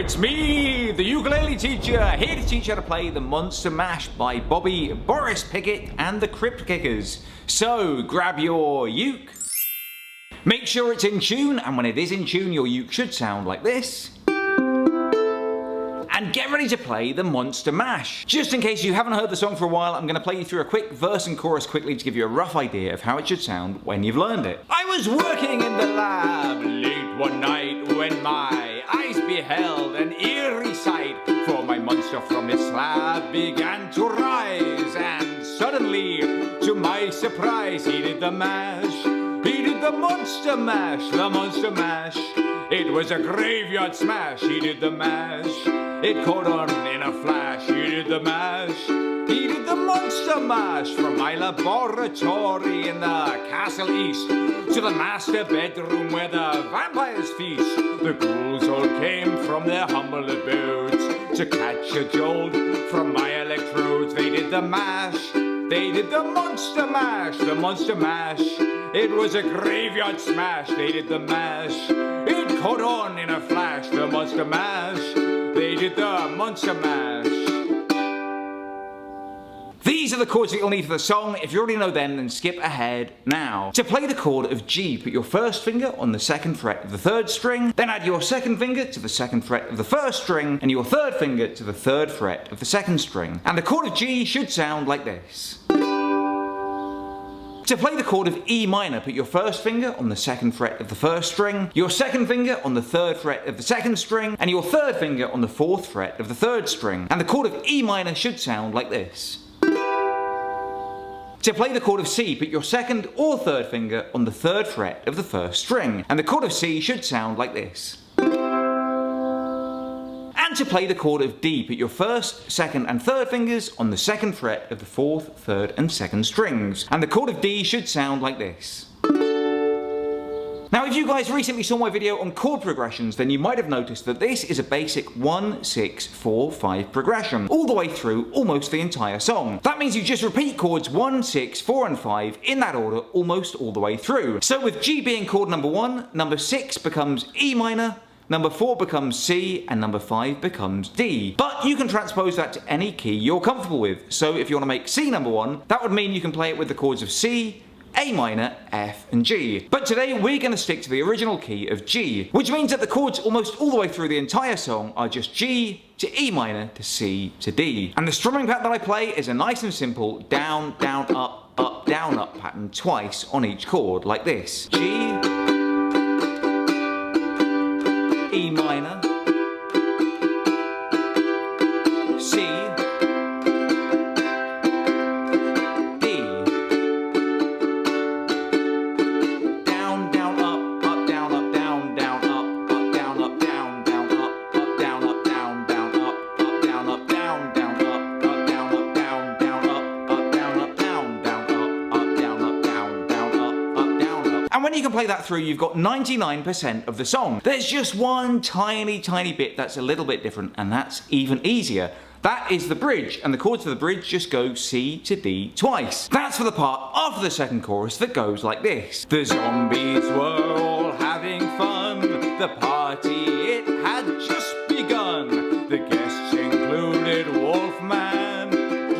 It's me, the ukulele teacher, here to teach you how to play the Monster Mash by Bobby, Boris Pickett and the Crypt Kickers. So grab your uke, make sure it's in tune, and when it is in tune your uke should sound like this. And get ready to play the Monster Mash. Just in case you haven't heard the song for a while, I'm going to play you through a quick verse and chorus quickly to give you a rough idea of how it should sound when you've learned it. I was working in the lab late one night when my eyes beheld an eerie sight, for my monster from his slab began to rise, and suddenly, to my surprise, he did the mash. He did the Monster Mash, the Monster Mash. It was a graveyard smash, he did the mash. It caught on in a flash, he did the mash. He did the Monster Mash from my laboratory in the castle east to the master bedroom where the vampires feast. The ghouls all came from their humble abodes to catch a jolt from my electrodes. They did the mash, they did the Monster Mash, the Monster Mash. It was a graveyard smash, they did the mash. It caught on in a flash, the Monster Mash. They did the Monster Mash. These are the chords that you'll need for the song. If you already know them, then skip ahead now. To play the chord of G, put your first finger on the second fret of the third string, then add your second finger to the second fret of the first string, and your third finger to the third fret of the second string. And the chord of G should sound like this. To play the chord of E minor, put your first finger on the second fret of the first string, your second finger on the third fret of the second string, and your third finger on the fourth fret of the third string. And the chord of E minor should sound like this. To play the chord of C, put your second or third finger on the third fret of the first string, and the chord of C should sound like this. And to play the chord of D, put your first, second and third fingers on the second fret of the fourth, third and second strings, and the chord of D should sound like this. Now if you guys recently saw my video on chord progressions, then you might have noticed that this is a basic 1, 6, 4, 5 progression, all the way through almost the entire song. That means you just repeat chords 1, 6, 4 and 5 in that order almost all the way through. So with G being chord number 1, number 6 becomes E minor, number 4 becomes C, and number 5 becomes D. But you can transpose that to any key you're comfortable with. So if you want to make C number 1, that would mean you can play it with the chords of C, A minor, F and G. But today we're going to stick to the original key of G, which means that the chords almost all the way through the entire song are just G to E minor to C to D. And the strumming pattern that I play is a nice and simple down, down, up, down, up pattern twice on each chord, like this. G, E minor, C, D, down, down, up, down, up, down, down, up, down, up, down, down, up, down, up, down, down, up, down, up, down, down, up, down, up, down, down, up, down, up, down, down, up, down, up, down, down, up, down, up. And when you can play that through, you've got 99% of the song. There's just one tiny bit that's a little bit different, and that's even easier. That is the bridge, and the chords for the bridge just go C to D twice. That's for the part after the second chorus that goes like this. The zombies were all having fun, the party it had just begun. The guests included Wolfman,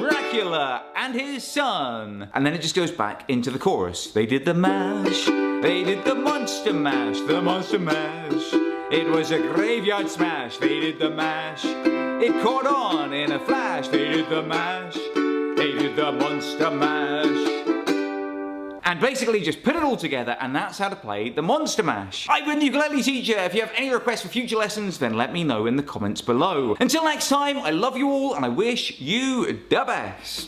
Dracula and his son. And then it just goes back into the chorus. They did the mash, they did the Monster Mash, the Monster Mash. It was a graveyard smash, they did the mash. It caught on in a flash, they did the mash. They did the Monster Mash. And basically just put it all together, and that's how to play the Monster Mash. I've been the ukulele teacher. If you have any requests for future lessons, then let me know in the comments below. Until next time, I love you all, and I wish you the best.